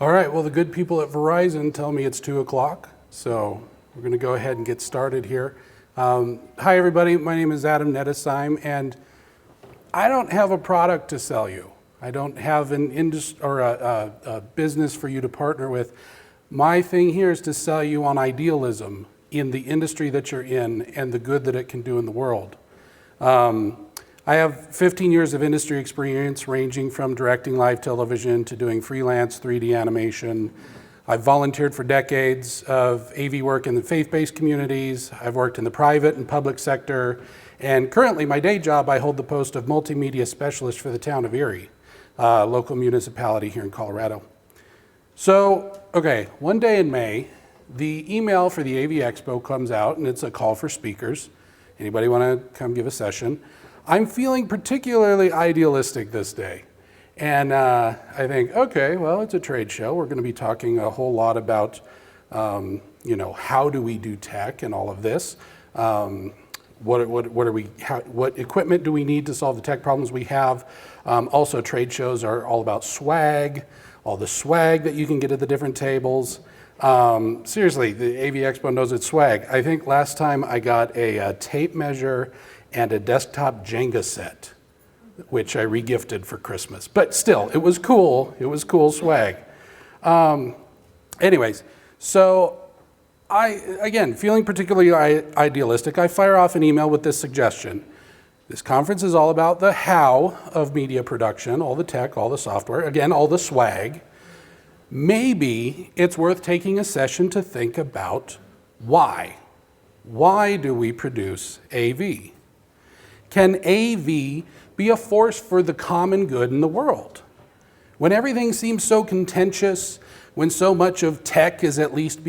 All right, well, the good people at Verizon tell me it's 2 o'clock, so we're going to go ahead and get started here. Hi, everybody. My name is Adam Nettesheim, and I don't have a product to sell you. I don't have an industry or a business for you to partner with. My thing here is to sell you on idealism in the industry that you're in and the good that it can do in the world. I have 15 years of industry experience ranging from directing live television to doing freelance 3D animation. I've volunteered for decades of AV work in the faith-based communities. I've worked in the private and public sector. And currently, my day job, I hold the post of multimedia specialist for the town of Erie, local municipality here in Colorado. So, okay, one day in May, the email for the AVXpo comes out, and it's a call for speakers. Anybody want to come give a session? I'm feeling particularly idealistic this day. And I think, okay, well, it's a trade show. We're going to be talking a whole lot about, how do we do tech and all of this. What equipment do we need to solve the tech problems we have? Also, trade shows are all about swag, all the swag that you can get at the different tables. Seriously, the AVXpo knows its swag. I think last time I got a tape measure and a desktop Jenga set, which I regifted for Christmas. But still, it was cool. It was cool swag. Anyways, so again, feeling particularly idealistic, I fire off an email with this suggestion. This conference is all about the how of media production, all the tech, all the software, again, all the swag. Maybe it's worth taking a session to think about why. Why do we produce AV? Can AV be a force for the common good in the world? When everything seems so contentious, when so much of tech is at least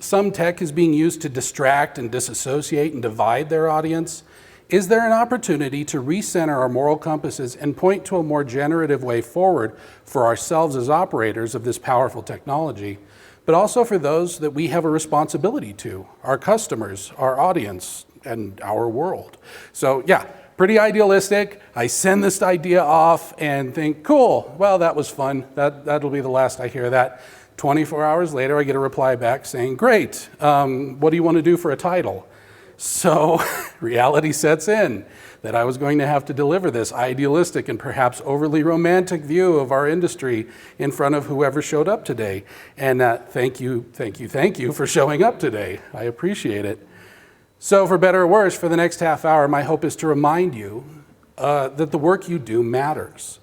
some tech is being used to distract and disassociate and divide their audience, is there an opportunity to recenter our moral compasses and point to a more generative way forward for ourselves as operators of this powerful technology, but also for those that we have a responsibility to, our customers, our audience, and our world? So yeah, pretty idealistic. I send this idea off and think, cool, well, that was fun. That'll be the last I hear of that. 24 hours later, I get a reply back saying, great, what do you want to do for a title? So reality sets in that I was going to have to deliver this idealistic and perhaps overly romantic view of our industry in front of whoever showed up today. And thank you for showing up today. I appreciate it. So for better or worse, for the next half hour, my hope is to remind you that the work you do matters.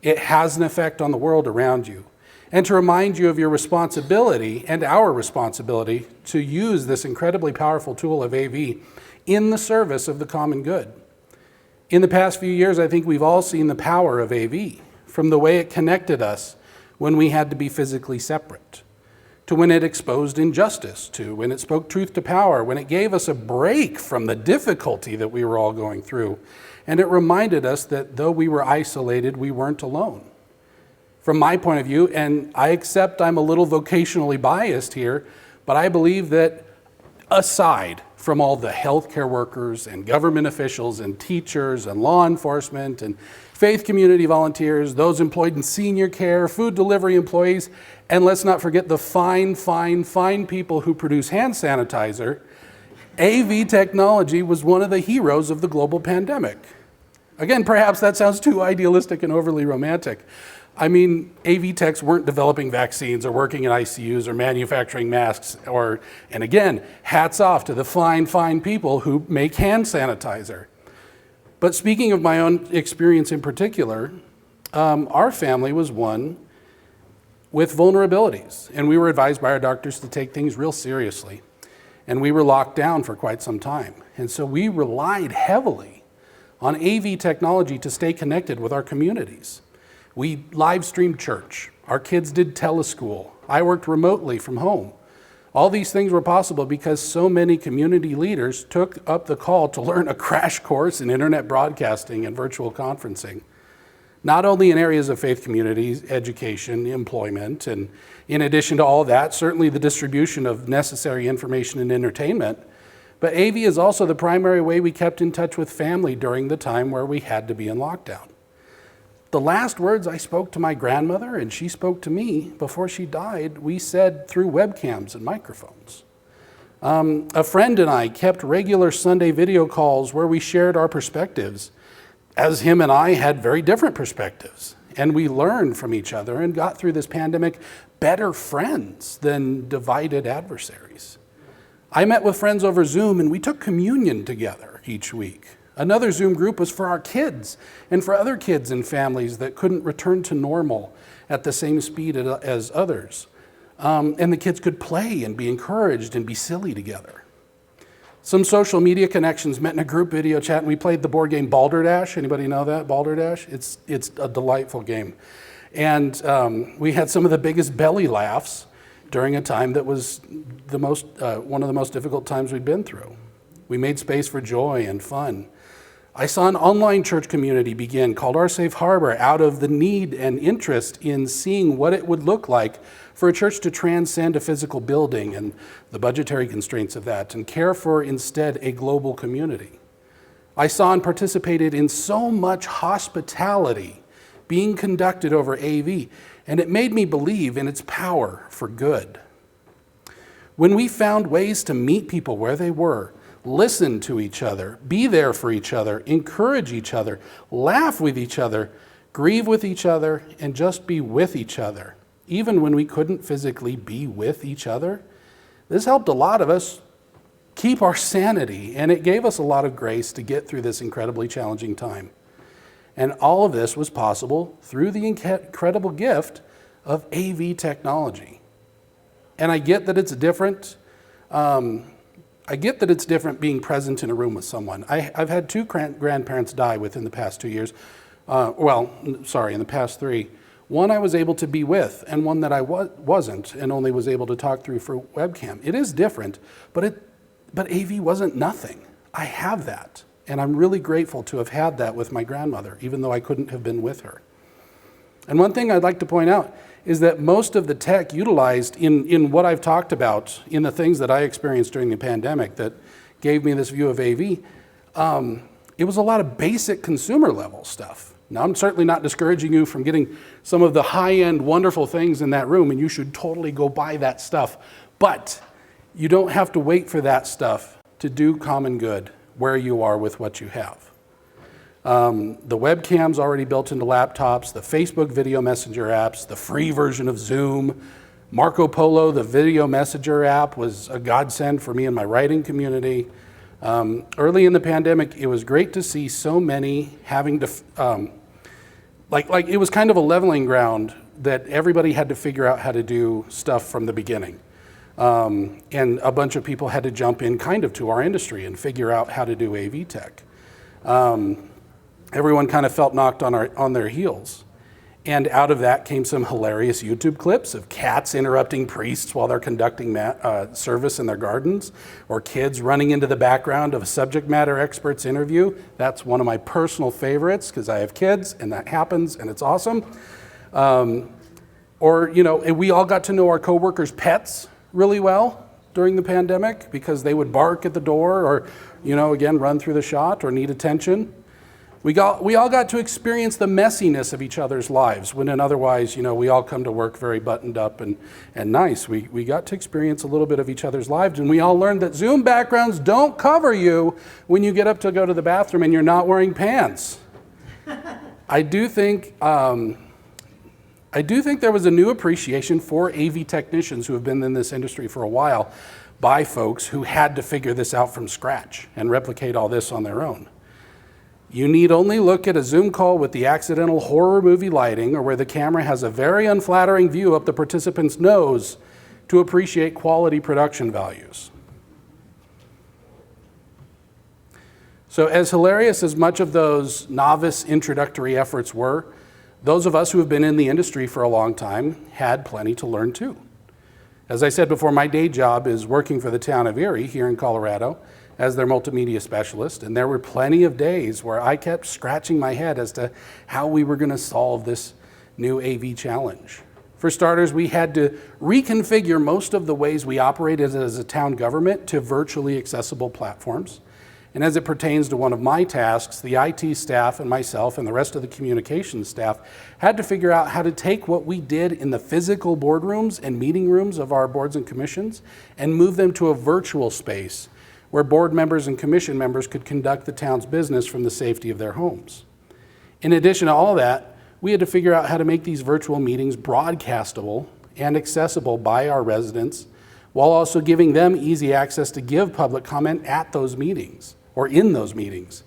It has an effect on the world around you. And to remind you of your responsibility and our responsibility to use this incredibly powerful tool of AV in the service of the common good. In the past few years, I think we've all seen the power of AV, from the way it connected us when we had to be physically separate, to when it exposed injustice, to when it spoke truth to power, when it gave us a break from the difficulty that we were all going through. And it reminded us that though we were isolated, we weren't alone. From my point of view, and I accept I'm a little vocationally biased here, but I believe that aside from all the healthcare workers and government officials and teachers and law enforcement and faith community volunteers, those employed in senior care, food delivery employees, and let's not forget the fine people who produce hand sanitizer, AV technology was one of the heroes of the global pandemic. Again, perhaps that sounds too idealistic and overly romantic. I mean, AV techs weren't developing vaccines or working in ICUs or manufacturing masks and again, hats off to the fine people who make hand sanitizer. But speaking of my own experience in particular, our family was one with vulnerabilities, and we were advised by our doctors to take things real seriously. And we were locked down for quite some time. And so we relied heavily on AV technology to stay connected with our communities. We live streamed church. Our kids did teleschool. I worked remotely from home. All these things were possible because so many community leaders took up the call to learn a crash course in internet broadcasting and virtual conferencing. Not only in areas of faith communities, education, employment, and in addition to all that, certainly the distribution of necessary information and entertainment, but AV is also the primary way we kept in touch with family during the time where we had to be in lockdown. The last words I spoke to my grandmother, and she spoke to me before she died, we said through webcams and microphones. A friend and I kept regular Sunday video calls where we shared our perspectives, as him and I had very different perspectives. And we learned from each other and got through this pandemic better friends than divided adversaries. I met with friends over Zoom and we took communion together each week. Another Zoom group was for our kids and for other kids and families that couldn't return to normal at the same speed as others. And the kids could play and be encouraged and be silly together. Some social media connections met in a group video chat, and we played the board game Balderdash. Anybody know that, Balderdash? It's a delightful game. And we had some of the biggest belly laughs during a time that was one of the most difficult times we'd been through. We made space for joy and fun. I saw an online church community begin called Our Safe Harbor out of the need and interest in seeing what it would look like for a church to transcend a physical building and the budgetary constraints of that and care for instead a global community. I saw and participated in so much hospitality being conducted over AV, and it made me believe in its power for good. When we found ways to meet people where they were, listen to each other, be there for each other, encourage each other, laugh with each other, grieve with each other, and just be with each other, even when we couldn't physically be with each other. This helped a lot of us keep our sanity, and it gave us a lot of grace to get through this incredibly challenging time. And all of this was possible through the incredible gift of AV technology. And I get that it's different. I get that it's different being present in a room with someone. I've had two grandparents die within the past 2 years. In the past 3. One I was able to be with, and one that I wasn't, and only was able to talk through for webcam. It is different, but AV wasn't nothing. I have that, and I'm really grateful to have had that with my grandmother, even though I couldn't have been with her. And one thing I'd like to point out is that most of the tech utilized in what I've talked about, in the things that I experienced during the pandemic that gave me this view of AV, it was a lot of basic consumer level stuff. Now, I'm certainly not discouraging you from getting some of the high-end wonderful things in that room, and you should totally go buy that stuff. But you don't have to wait for that stuff to do common good where you are with what you have. The webcams already built into laptops, the Facebook video messenger apps, the free version of Zoom, Marco Polo, the video messenger app, was a godsend for me and my writing community. Early in the pandemic, it was great to see so many having to, it was kind of a leveling ground that everybody had to figure out how to do stuff from the beginning. And a bunch of people had to jump in kind of to our industry and figure out how to do AV tech. Everyone kind of felt knocked on their heels. And out of that came some hilarious YouTube clips of cats interrupting priests while they're conducting service in their gardens, or kids running into the background of a subject matter expert's interview. That's one of my personal favorites because I have kids and that happens and it's awesome. We all got to know our coworkers' pets really well during the pandemic because they would bark at the door or, again, run through the shot or need attention. We all got to experience the messiness of each other's lives when otherwise, we all come to work very buttoned up and nice. We got to experience a little bit of each other's lives, and we all learned that Zoom backgrounds don't cover you when you get up to go to the bathroom and you're not wearing pants. I do think there was a new appreciation for AV technicians who have been in this industry for a while by folks who had to figure this out from scratch and replicate all this on their own. You need only look at a Zoom call with the accidental horror movie lighting or where the camera has a very unflattering view up the participant's nose to appreciate quality production values. So as hilarious as much of those novice introductory efforts were, those of us who have been in the industry for a long time had plenty to learn too. As I said before, my day job is working for the town of Erie here in Colorado as their multimedia specialist, and there were plenty of days where I kept scratching my head as to how we were going to solve this new AV challenge. For starters, we had to reconfigure most of the ways we operated as a town government to virtually accessible platforms. And as it pertains to one of my tasks, the IT staff and myself and the rest of the communications staff had to figure out how to take what we did in the physical boardrooms and meeting rooms of our boards and commissions and move them to a virtual space where board members and commission members could conduct the town's business from the safety of their homes. In addition to all that, we had to figure out how to make these virtual meetings broadcastable and accessible by our residents, while also giving them easy access to give public comment at those meetings or in those meetings.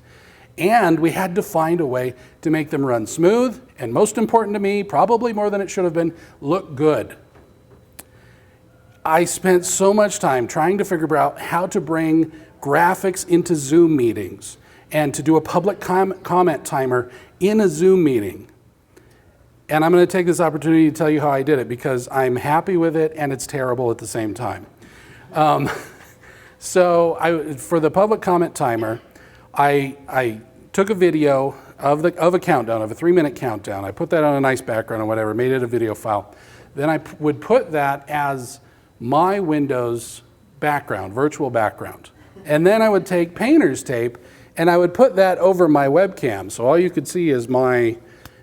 And we had to find a way to make them run smooth, and most important to me, probably more than it should have been, look good. I spent so much time trying to figure out how to bring graphics into Zoom meetings and to do a public comment timer in a Zoom meeting. And I'm going to take this opportunity to tell you how I did it, because I'm happy with it and it's terrible at the same time. For the public comment timer, I took a video of a countdown, of a 3-minute countdown. I put that on a nice background or whatever, made it a video file. Then I would put that as my Windows background, virtual background. And then I would take painter's tape and I would put that over my webcam. So all you could see is my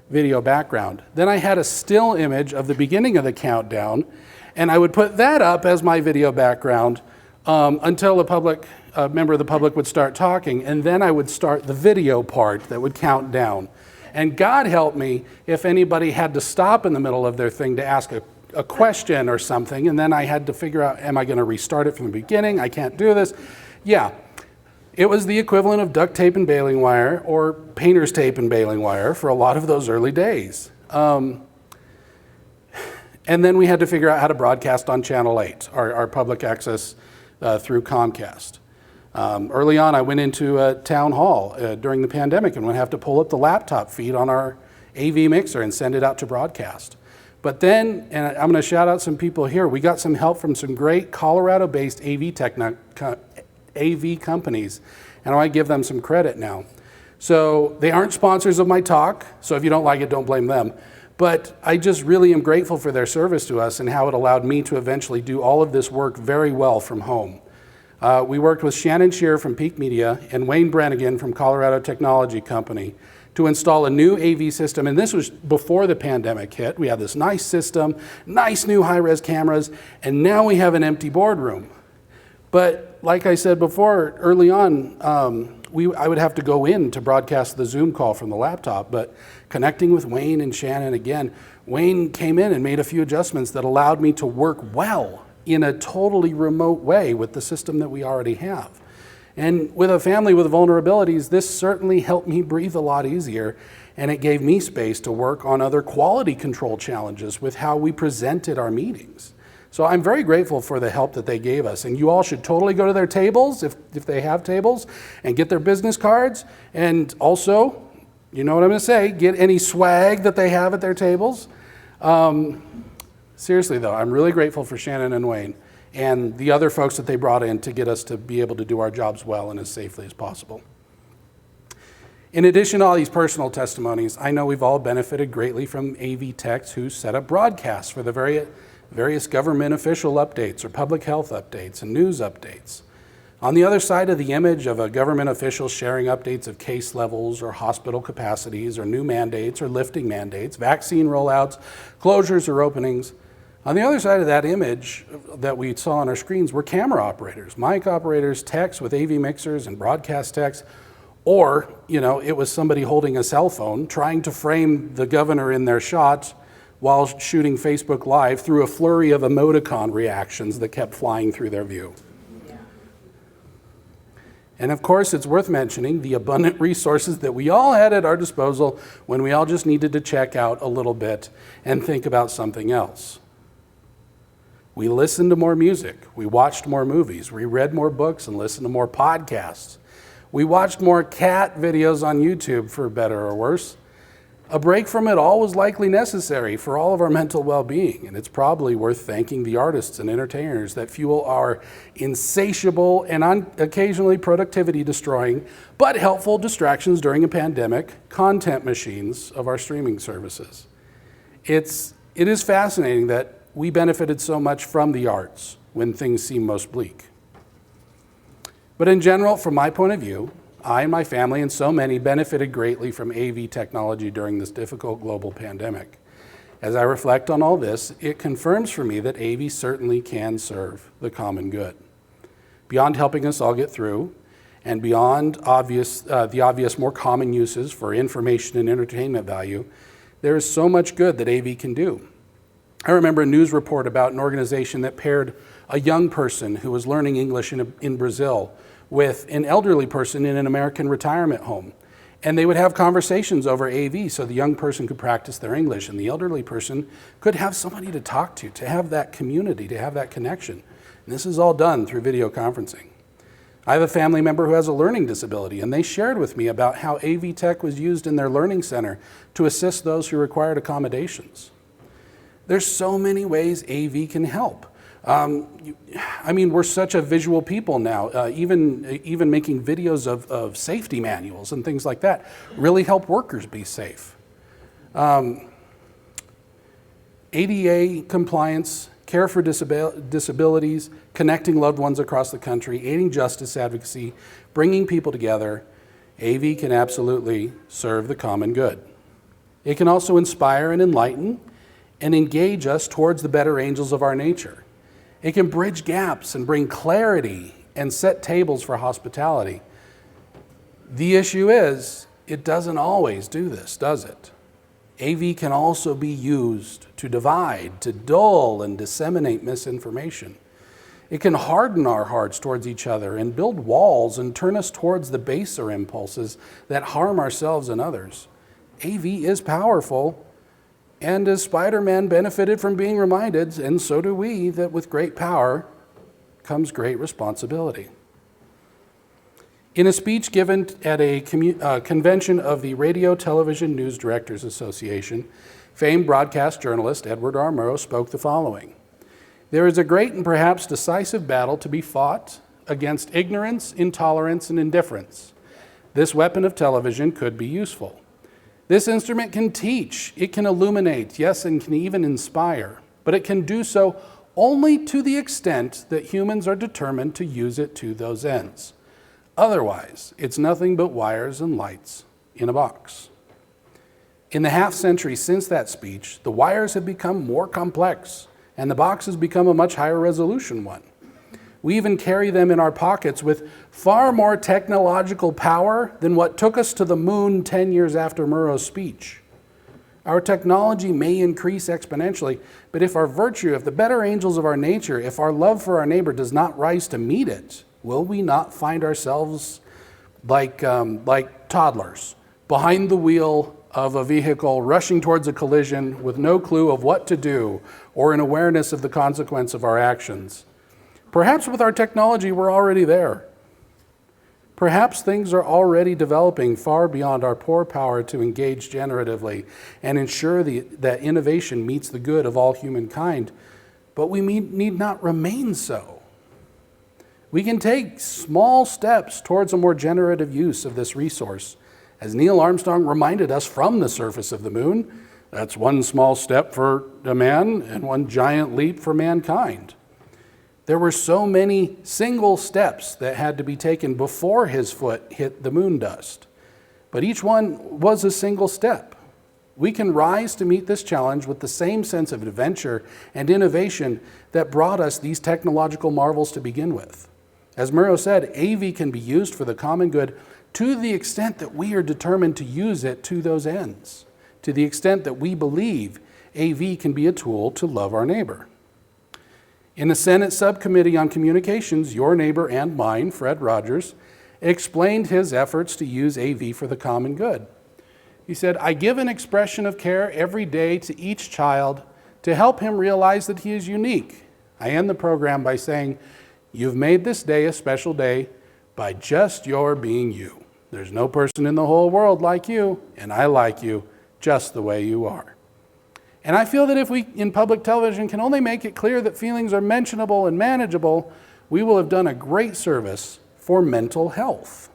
video background. Then I had a still image of the beginning of the countdown, and I would put that up as my video background until a member of the public would start talking, and then I would start the video part that would count down. And God help me if anybody had to stop in the middle of their thing to ask a question or something, and then I had to figure out, am I going to restart it from the beginning? I can't do this. Yeah. It was the equivalent of duct tape and baling wire or painter's tape and baling wire for a lot of those early days. And then we had to figure out how to broadcast on Channel 8, our public access through Comcast. Early on, I went into a town hall during the pandemic and would have to pull up the laptop feed on our AV mixer and send it out to broadcast. But then, and I'm going to shout out some people here, we got some help from some great Colorado-based AV companies, and I give them some credit now. So they aren't sponsors of my talk, so if you don't like it, don't blame them. But I just really am grateful for their service to us and how it allowed me to eventually do all of this work very well from home. We worked with Shannon Shearer from Peak Media and Wayne Brannigan from Colorado Technology Company to install a new AV system, and this was before the pandemic hit. We had this nice system, nice new high-res cameras, and now we have an empty boardroom. But like I said before, early on, I would have to go in to broadcast the Zoom call from the laptop, but connecting with Wayne and Shannon again, Wayne came in and made a few adjustments that allowed me to work well in a totally remote way with the system that we already have. And with a family with vulnerabilities, this certainly helped me breathe a lot easier, and it gave me space to work on other quality control challenges with how we presented our meetings. So I'm very grateful for the help that they gave us, and you all should totally go to their tables, if they have tables, and get their business cards, and also, you know what I'm going to say, get any swag that they have at their tables. Seriously though, I'm really grateful for Shannon and Wayne and the other folks that they brought in to get us to be able to do our jobs well and as safely as possible. In addition to all these personal testimonies, I know we've all benefited greatly from AV techs who set up broadcasts for the various government official updates or public health updates and news updates. On the other side of the image of a government official sharing updates of case levels or hospital capacities or new mandates or lifting mandates, vaccine rollouts, closures or openings, on the other side of that image that we saw on our screens were camera operators, mic operators, techs with AV mixers and broadcast techs, or, it was somebody holding a cell phone trying to frame the governor in their shot while shooting Facebook Live through a flurry of emoticon reactions that kept flying through their view. And of course, it's worth mentioning the abundant resources that we all had at our disposal when we all just needed to check out a little bit and think about something else. We listened to more music, we watched more movies, we read more books and listened to more podcasts. We watched more cat videos on YouTube, for better or worse. A break from it all was likely necessary for all of our mental well-being, and it's probably worth thanking the artists and entertainers that fuel our insatiable and occasionally productivity-destroying, but helpful distractions during a pandemic, content machines of our streaming services. It is fascinating that we benefited so much from the arts when things seem most bleak. But in general, from my point of view, I and my family and so many benefited greatly from AV technology during this difficult global pandemic. As I reflect on all this, it confirms for me that AV certainly can serve the common good. Beyond helping us all get through, and beyond the obvious more common uses for information and entertainment value, there is so much good that AV can do. I remember a news report about an organization that paired a young person who was learning English in Brazil with an elderly person in an American retirement home. And they would have conversations over AV so the young person could practice their English and the elderly person could have somebody to talk to have that community, to have that connection. And this is all done through video conferencing. I have a family member who has a learning disability, and they shared with me about how AV tech was used in their learning center to assist those who required accommodations. There's so many ways AV can help. We're such a visual people now. Even making videos of safety manuals and things like that really help workers be safe. ADA compliance, care for disabilities, connecting loved ones across the country, aiding justice advocacy, bringing people together. AV can absolutely serve the common good. It can also inspire and enlighten and engage us towards the better angels of our nature. It can bridge gaps and bring clarity and set tables for hospitality. The issue is, it doesn't always do this, does it? AV can also be used to divide, to dull and disseminate misinformation. It can harden our hearts towards each other and build walls and turn us towards the baser impulses that harm ourselves and others. AV is powerful, and as Spider-Man benefited from being reminded, and so do we, that with great power comes great responsibility. In a speech given at a convention of the Radio Television News Directors Association, famed broadcast journalist Edward R. Murrow spoke the following: "There is a great and perhaps decisive battle to be fought against ignorance, intolerance, and indifference. This weapon of television could be useful. This instrument can teach, it can illuminate, yes, and can even inspire, but it can do so only to the extent that humans are determined to use it to those ends. Otherwise, it's nothing but wires and lights in a box." In the half-century since that speech, the wires have become more complex, and the box has become a much higher resolution one. We even carry them in our pockets with far more technological power than what took us to the moon 10 years after Murrow's speech. Our technology may increase exponentially, but if our virtue, if the better angels of our nature, if our love for our neighbor does not rise to meet it, will we not find ourselves like toddlers behind the wheel of a vehicle rushing towards a collision with no clue of what to do or an awareness of the consequence of our actions? Perhaps with our technology, we're already there. Perhaps things are already developing far beyond our poor power to engage generatively and ensure that innovation meets the good of all humankind, but we need not remain so. We can take small steps towards a more generative use of this resource. As Neil Armstrong reminded us from the surface of the moon, that's one small step for a man and one giant leap for mankind. There were so many single steps that had to be taken before his foot hit the moon dust, but each one was a single step. We can rise to meet this challenge with the same sense of adventure and innovation that brought us these technological marvels to begin with. As Murrow said, AV can be used for the common good to the extent that we are determined to use it to those ends, to the extent that we believe AV can be a tool to love our neighbor. In the Senate Subcommittee on Communications, your neighbor and mine, Fred Rogers, explained his efforts to use AV for the common good. He said, "I give an expression of care every day to each child to help him realize that he is unique. I end the program by saying, you've made this day a special day by just your being you. There's no person in the whole world like you, and I like you just the way you are." And I feel that if we, in public television, can only make it clear that feelings are mentionable and manageable, we will have done a great service for mental health.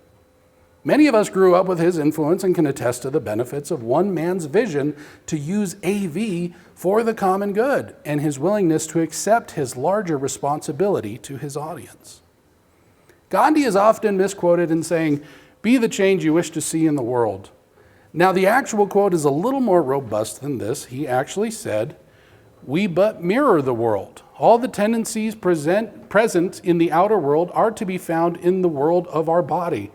Many of us grew up with his influence and can attest to the benefits of one man's vision to use AV for the common good and his willingness to accept his larger responsibility to his audience. Gandhi is often misquoted in saying, "Be the change you wish to see in the world." Now, the actual quote is a little more robust than this. He actually said, "We but mirror the world. All the tendencies present in the outer world are to be found in the world of our body.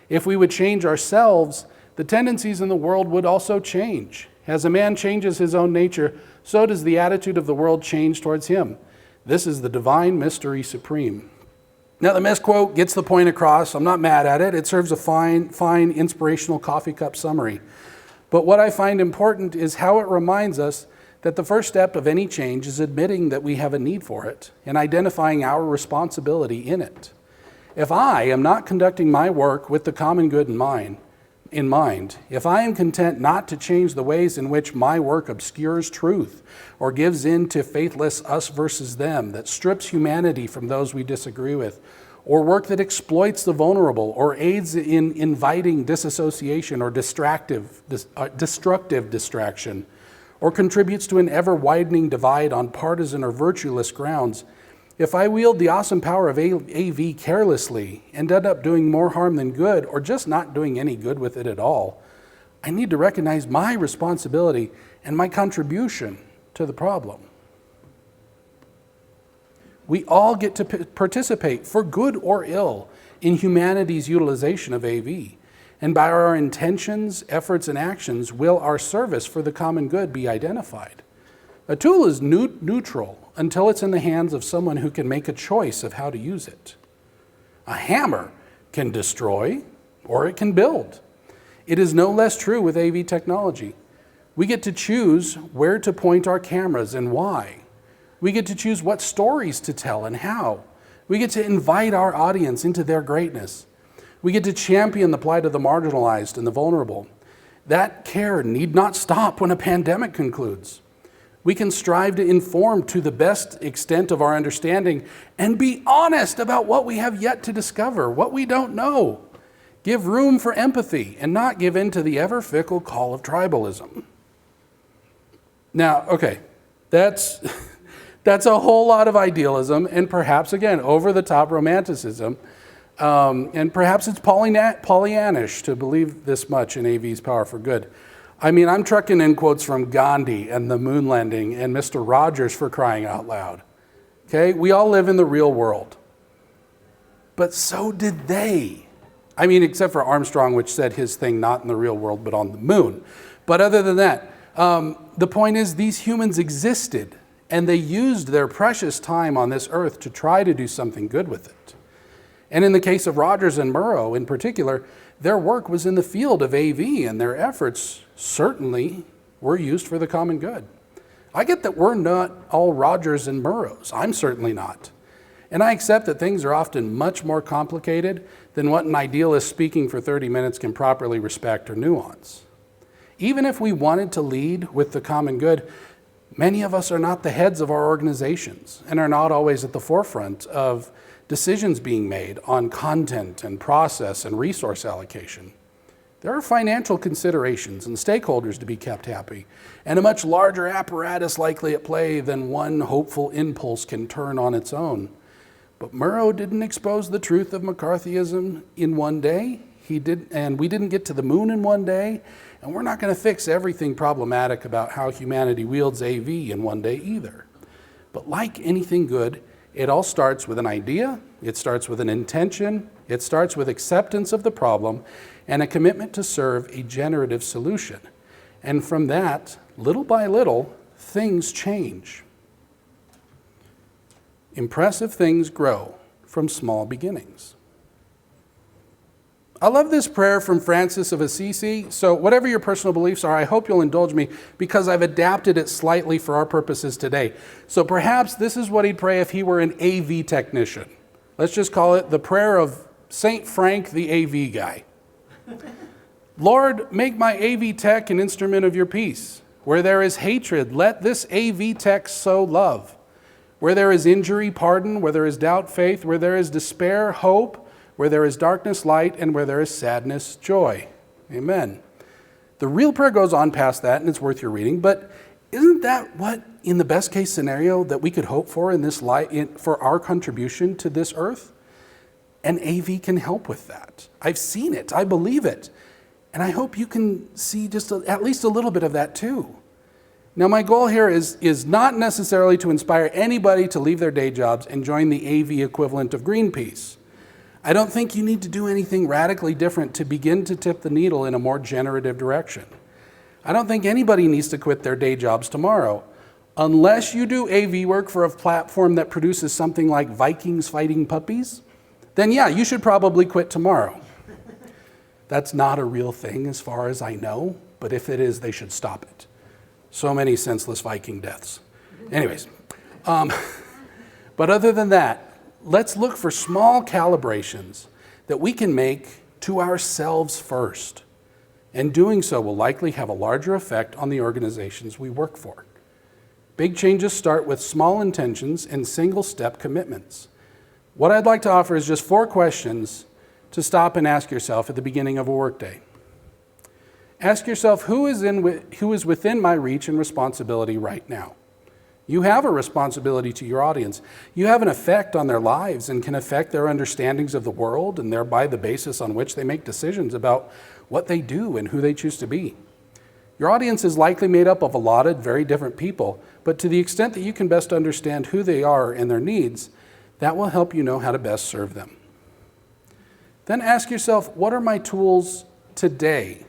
If we would change ourselves, the tendencies in the world would also change. As a man changes his own nature, so does the attitude of the world change towards him. This is the divine mystery supreme." Now, the misquote gets the point across. I'm not mad at it. It serves a fine, inspirational coffee cup summary. But what I find important is how it reminds us that the first step of any change is admitting that we have a need for it and identifying our responsibility in it. If I am not conducting my work with the common good in mind, if I am content not to change the ways in which my work obscures truth or gives in to faithless us versus them that strips humanity from those we disagree with, or work that exploits the vulnerable or aids in inviting disassociation or destructive distraction, or contributes to an ever-widening divide on partisan or virtueless grounds, if I wield the awesome power of AV carelessly and end up doing more harm than good, or just not doing any good with it at all, I need to recognize my responsibility and my contribution to the problem. We all get to participate, for good or ill, in humanity's utilization of AV. And by our intentions, efforts, and actions will our service for the common good be identified. A tool is neutral until it's in the hands of someone who can make a choice of how to use it. A hammer can destroy or it can build. It is no less true with AV technology. We get to choose where to point our cameras and why. We get to choose what stories to tell and how. We get to invite our audience into their greatness. We get to champion the plight of the marginalized and the vulnerable. That care need not stop when a pandemic concludes. We can strive to inform to the best extent of our understanding and be honest about what we have yet to discover, what we don't know. Give room for empathy and not give in to the ever fickle call of tribalism. Now, okay, that's a whole lot of idealism and perhaps, again, over-the-top romanticism. And perhaps it's Pollyannish to believe this much in AV's power for good. I mean, I'm trucking in quotes from Gandhi and the moon landing and Mr. Rogers, for crying out loud. Okay, we all live in the real world. But so did they. I mean, except for Armstrong, which said his thing not in the real world, but on the moon. But other than that, the point is these humans existed and they used their precious time on this earth to try to do something good with it. And in the case of Rogers and Murrow in particular, their work was in the field of AV and their efforts certainly were used for the common good. I get that we're not all Rogers and Murrows. I'm certainly not. And I accept that things are often much more complicated than what an idealist speaking for 30 minutes can properly respect or nuance. Even if we wanted to lead with the common good, many of us are not the heads of our organizations and are not always at the forefront of decisions being made on content and process and resource allocation. There are financial considerations and stakeholders to be kept happy, and a much larger apparatus likely at play than one hopeful impulse can turn on its own. But Murrow didn't expose the truth of McCarthyism in one day. And we didn't get to the moon in one day, and we're not going to fix everything problematic about how humanity wields AV in one day either. But like anything good, it all starts with an idea, it starts with an intention, it starts with acceptance of the problem and a commitment to serve a generative solution. And from that, little by little, things change. Impressive things grow from small beginnings. I love this prayer from Francis of Assisi. So whatever your personal beliefs are, I hope you'll indulge me because I've adapted it slightly for our purposes today. So perhaps this is what he'd pray if he were an AV technician. Let's just call it the prayer of St. Frank, the AV guy. Lord, make my AV tech an instrument of your peace. Where there is hatred, let this AV tech sow love. Where there is injury, pardon. Where there is doubt, faith. Where there is despair, hope. Where there is darkness, light, and where there is sadness, joy. Amen. The real prayer goes on past that, and it's worth your reading, but isn't that what, in the best case scenario, that we could hope for in this life, for our contribution to this earth? And AV can help with that. I've seen it, I believe it. And I hope you can see just at least a little bit of that too. Now my goal here is not necessarily to inspire anybody to leave their day jobs and join the AV equivalent of Greenpeace. I don't think you need to do anything radically different to begin to tip the needle in a more generative direction. I don't think anybody needs to quit their day jobs tomorrow. Unless you do AV work for a platform that produces something like Vikings fighting puppies, then yeah, you should probably quit tomorrow. That's not a real thing as far as I know, but if it is, they should stop it. So many senseless Viking deaths. Anyways, but other than that, let's look for small calibrations that we can make to ourselves first. And doing so will likely have a larger effect on the organizations we work for. Big changes start with small intentions and single-step commitments. What I'd like to offer is just 4 questions to stop and ask yourself at the beginning of a workday. Ask yourself, who is within my reach and responsibility right now? You have a responsibility to your audience. You have an effect on their lives and can affect their understandings of the world and thereby the basis on which they make decisions about what they do and who they choose to be. Your audience is likely made up of a lot of very different people, but to the extent that you can best understand who they are and their needs, that will help you know how to best serve them. Then ask yourself, what are my tools today?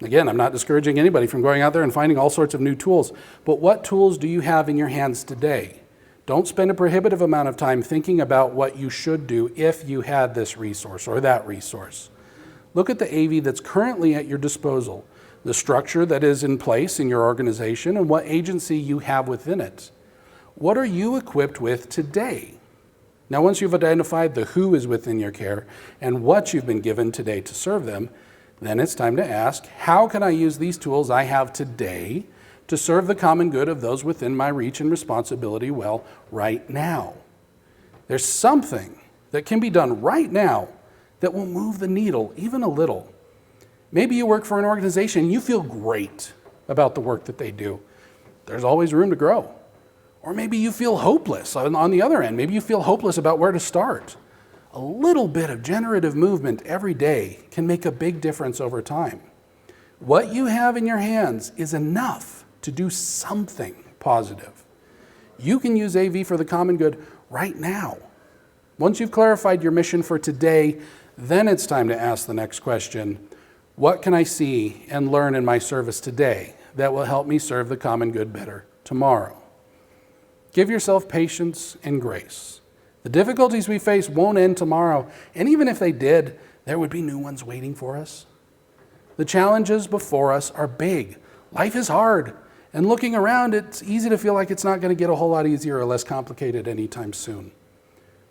Again, I'm not discouraging anybody from going out there and finding all sorts of new tools, but what tools do you have in your hands today? Don't spend a prohibitive amount of time thinking about what you should do if you had this resource or that resource. Look at the AV that's currently at your disposal, the structure that is in place in your organization, and what agency you have within it. What are you equipped with today? Now, once you've identified the who is within your care and what you've been given today to serve them, then it's time to ask, how can I use these tools I have today to serve the common good of those within my reach and responsibility well right now? There's something that can be done right now that will move the needle even a little. Maybe you work for an organization and you feel great about the work that they do. There's always room to grow. Or maybe you feel hopeless on the other end. Maybe you feel hopeless about where to start. A little bit of generative movement every day can make a big difference over time. What you have in your hands is enough to do something positive. You can use AV for the common good right now. Once you've clarified your mission for today, then it's time to ask the next question. What can I see and learn in my service today that will help me serve the common good better tomorrow? Give yourself patience and grace. The difficulties we face won't end tomorrow, and even if they did, there would be new ones waiting for us. The challenges before us are big. Life is hard, and looking around, it's easy to feel like it's not going to get a whole lot easier or less complicated anytime soon.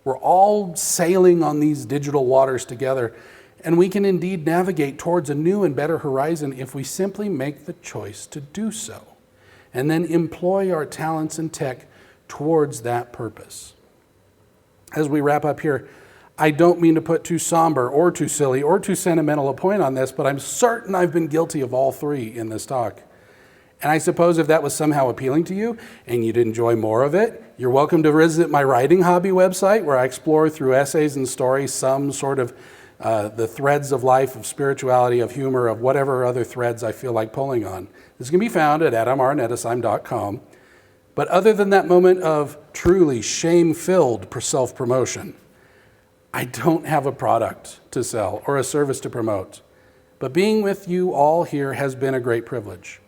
We're all sailing on these digital waters together, and we can indeed navigate towards a new and better horizon if we simply make the choice to do so, and then employ our talents and tech towards that purpose. As we wrap up here, I don't mean to put too somber or too silly or too sentimental a point on this, but I'm certain I've been guilty of all 3 in this talk. And I suppose if that was somehow appealing to you and you'd enjoy more of it, you're welcome to visit my writing hobby website where I explore through essays and stories some sort of the threads of life, of spirituality, of humor, of whatever other threads I feel like pulling on. This can be found at adamrnettesheim.com. But other than that moment of truly shame-filled self-promotion, I don't have a product to sell or a service to promote. But being with you all here has been a great privilege.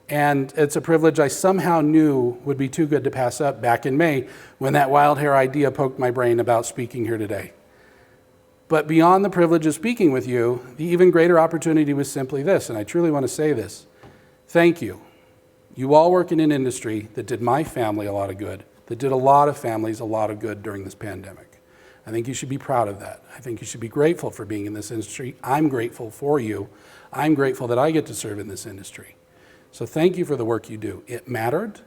And it's a privilege I somehow knew would be too good to pass up back in May when that wild hair idea poked my brain about speaking here today. But beyond the privilege of speaking with you, the even greater opportunity was simply this, and I truly want to say this. Thank you. You all work in an industry that did my family a lot of good, that did a lot of families a lot of good during this pandemic. I think you should be proud of that. I think you should be grateful for being in this industry. I'm grateful for you. I'm grateful that I get to serve in this industry. So thank you for the work you do. It mattered.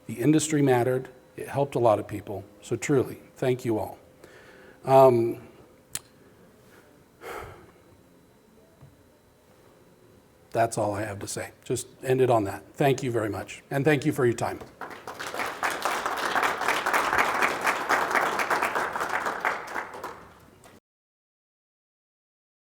The industry mattered. It helped a lot of people. So truly, thank you all. That's all I have to say. Just end it on that. Thank you very much. And thank you for your time.